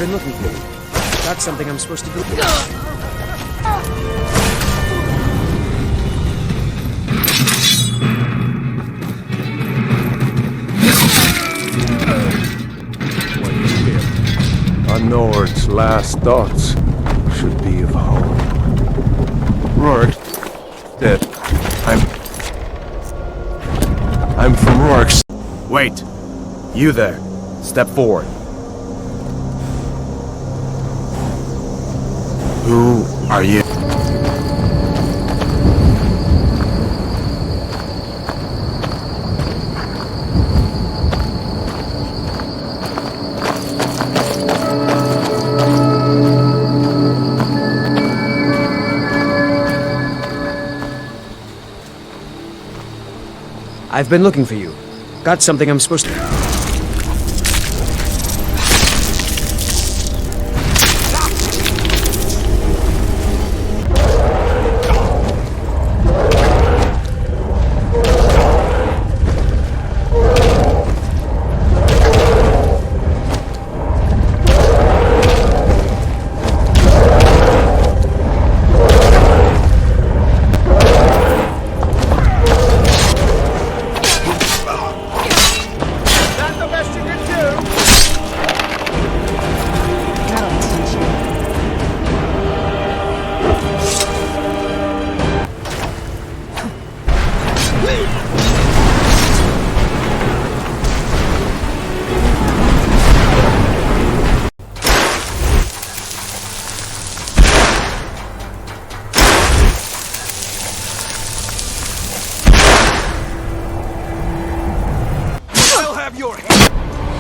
been looking for you. Got something I'm supposed to do. A Nord's last thoughts should be of home. Rourke, dead. I'm from Rourke's. Wait! You there. Step forward. Who are you? I've been looking for you. Got something I'm supposed to...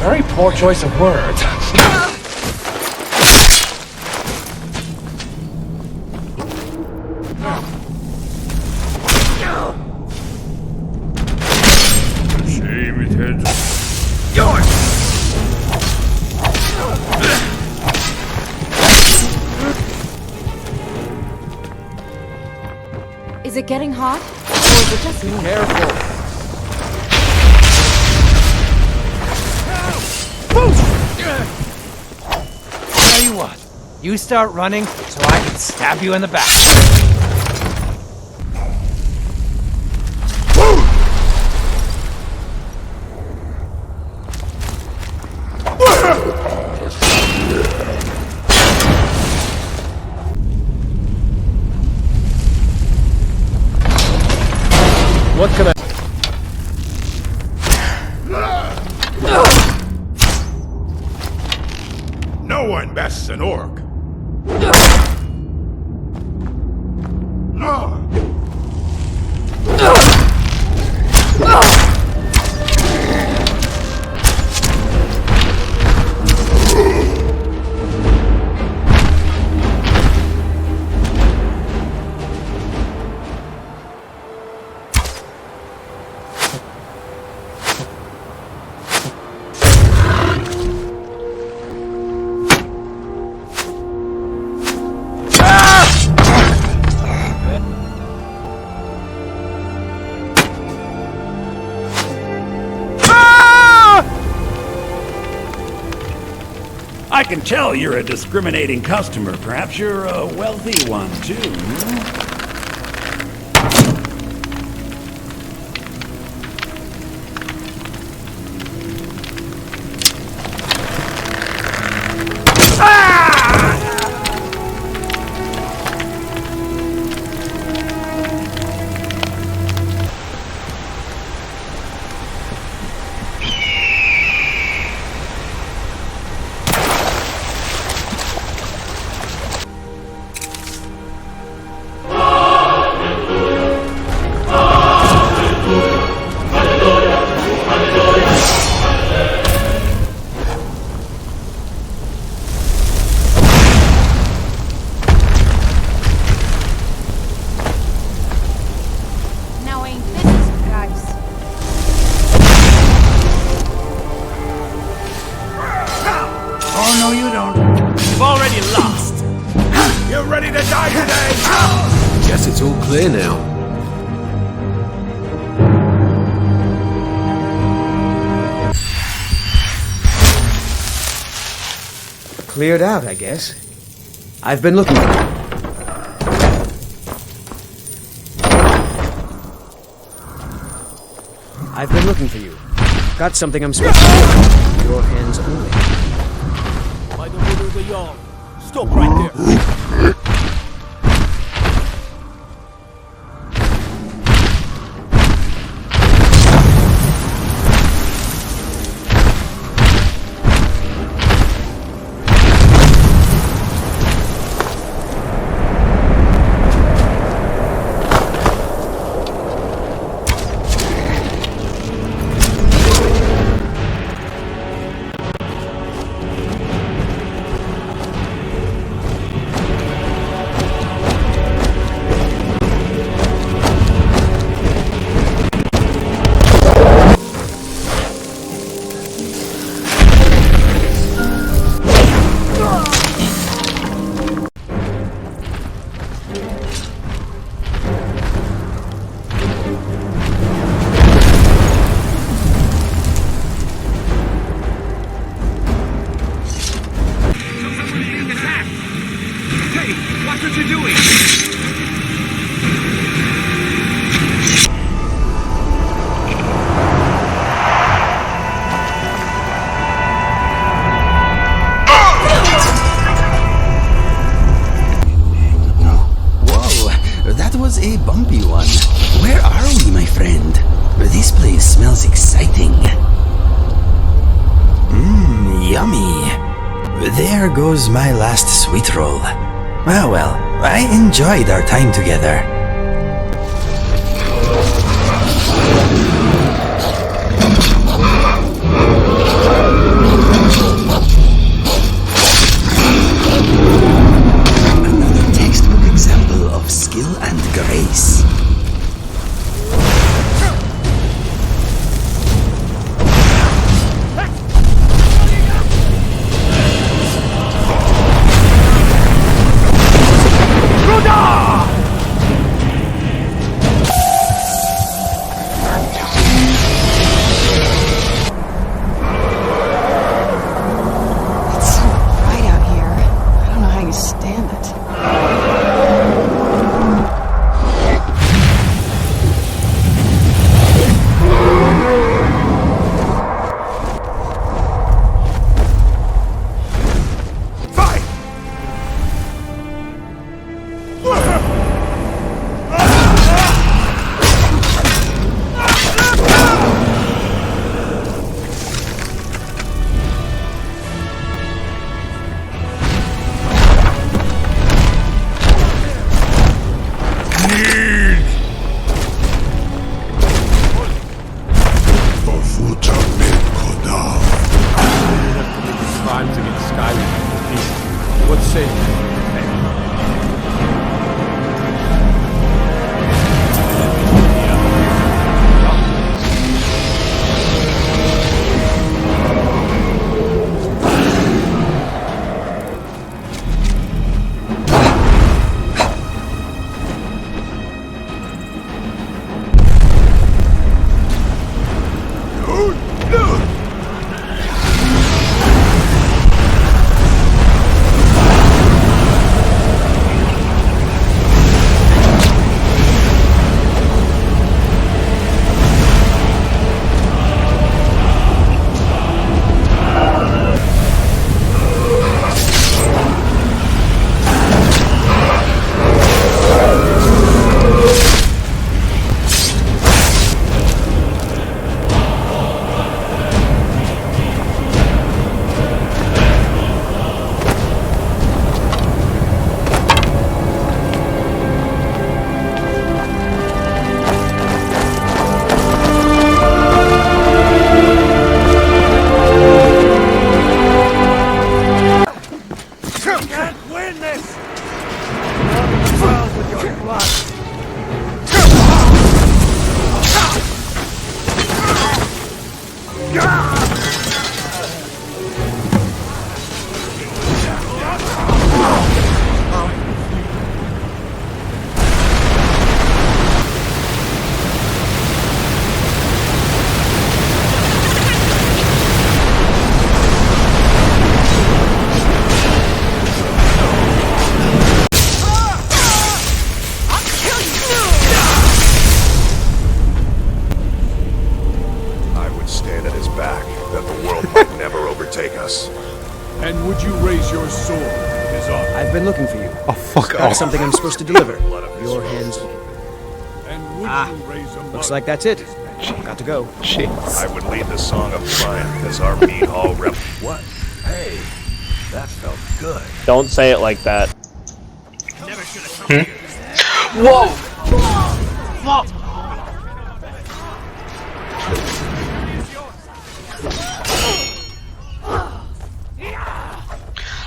Very poor choice of words. Shame it had. Is it getting hot? Or is it just me? Careful! Tell you what, you start running so I can stab you in the back. What can I? No one bests an orc. I can tell you're a discriminating customer. Perhaps you're a wealthy one, too. Now ain't this a surprise? Oh, no, you don't. You've already lost. You ready to die today? Guess it's all clear now. Cleared out, I guess. I've been looking for you. I've been looking for you. Got something I'm supposed to do. Your hands only. By the middle of the yard. Stop right there. That was a bumpy one. Where are we, my friend? This place smells exciting. Yummy. There goes my last sweet roll. Ah, well, I enjoyed our time together. Another textbook example of skill and grace. It's so bright out here. I don't know how you stand it. Crimes against Skyrim. What say you? might never overtake us. And would you raise your sword, His Honor? I've been looking for you. Oh, fuck Got off. something I'm supposed to deliver. Your hands. And would you raise a Looks mug like that's it. Got to go. I would lead the Song of Triumph as our meat hall rep. What? Hey, that felt good. Don't say it like that.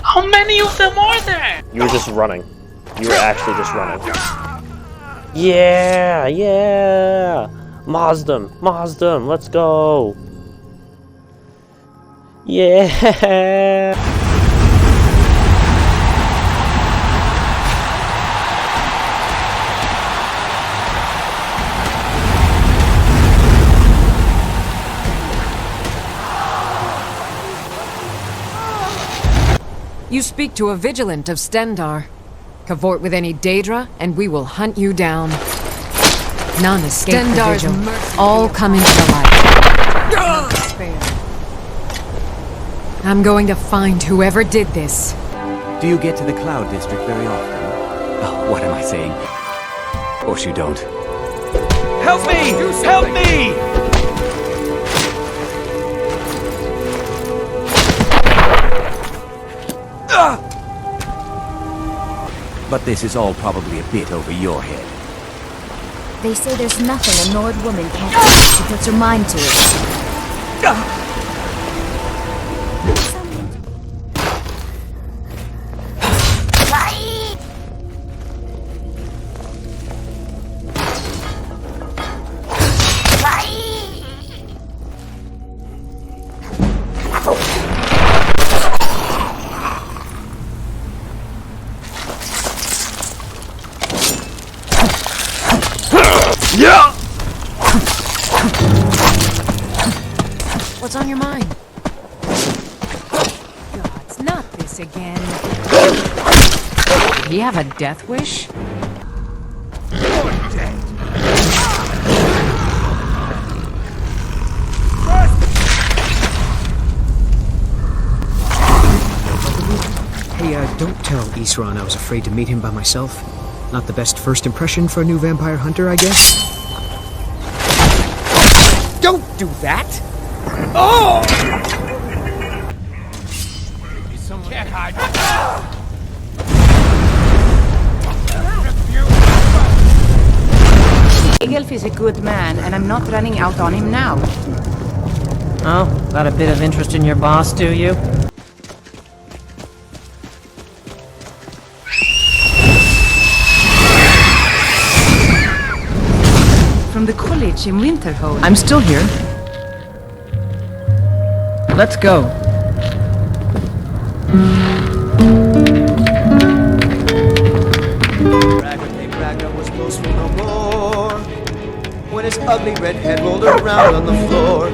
How many of them are there? You were just running. You were actually just running. Yeah, yeah. Mazdam, let's go. Yeah. You speak to a vigilant of Stendar. Cavort with any Daedra, and we will hunt you down. None escape Stendar's the vigil. All come into the light. I'm going to find whoever did this. Do you get to the Cloud District very often? Oh, what am I saying? Of course you don't. Help me! Help me! But this is all probably a bit over your head. They say there's nothing a Nord woman can't do if she puts her mind to it. Yeah! What's on your mind? Gods, not this again. Do you have a death wish? Hey, don't tell Isran I was afraid to meet him by myself. Not the best first impression for a new vampire hunter, I guess. Don't do that! Oh! Can't hide. Egelf is a good man, and I'm not running out on him now. Oh, got a bit of interest in your boss, do you? From the college in Winterhold. I'm still here. Let's go. Ragnar was boastful no more when his ugly red head rolled around on the floor.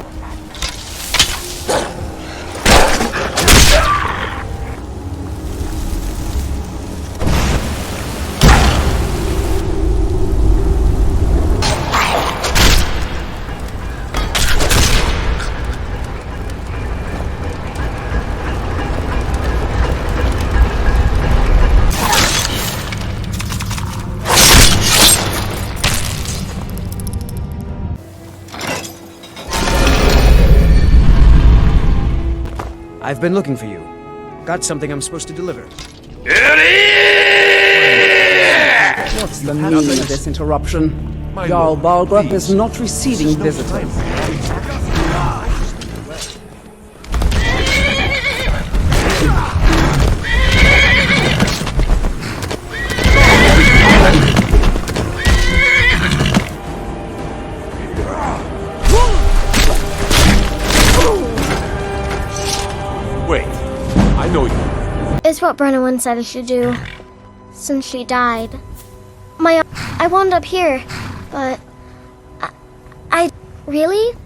I've been looking for you. Got something I'm supposed to deliver. What's the meaning of this interruption? Jarl Balgrup is not receiving visitors. Wait, I know you. It's what Brenna once said I should do. Since she died. I wound up here, but... I really?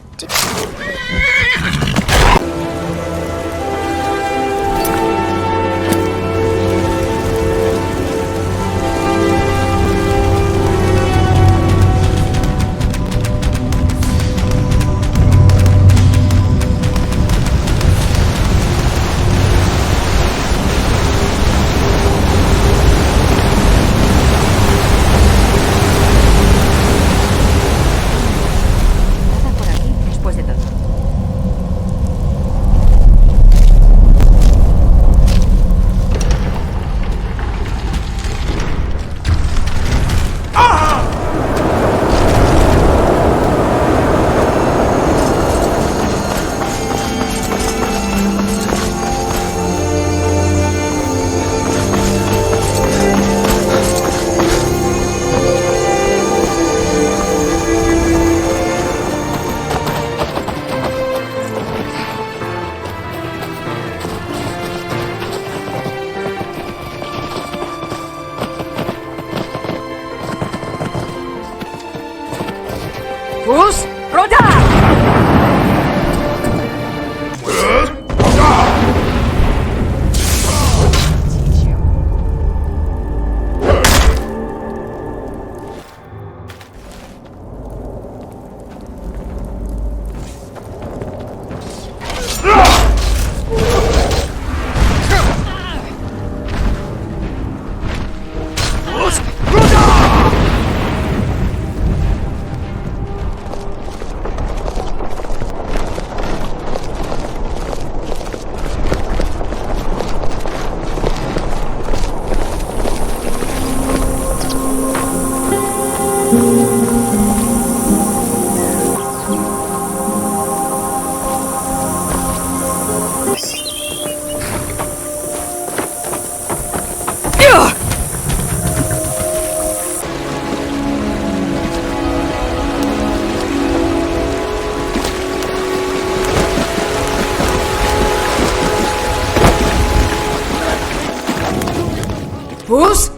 Who's?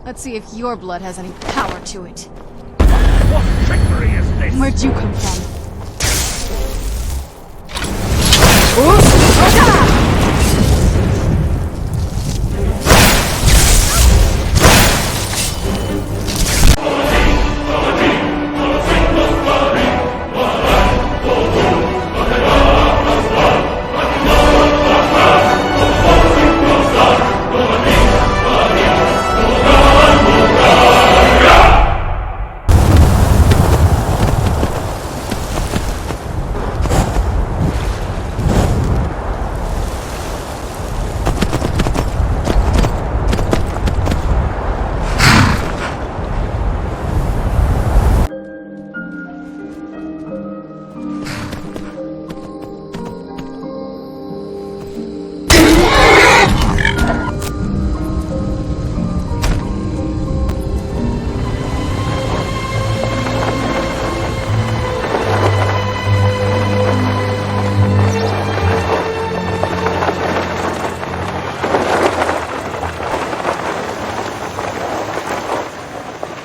Let's see if your blood has any power to it. What trickery is this? Where'd you come from?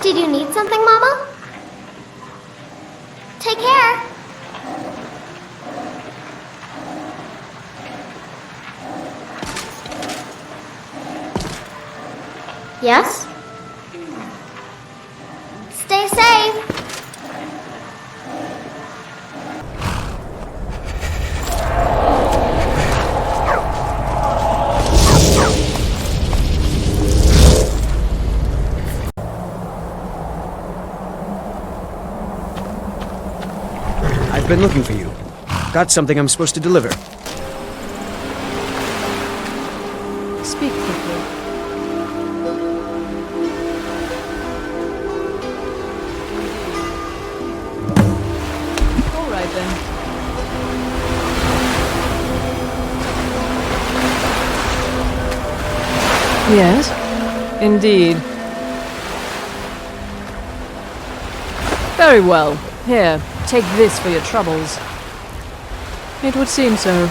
Did you need something, Mama? Take care. Yes? Stay safe. I've been looking for you. Got something I'm supposed to deliver. Speak quickly. All right then. Yes, indeed. Very well. Here, take this for your troubles. It would seem so.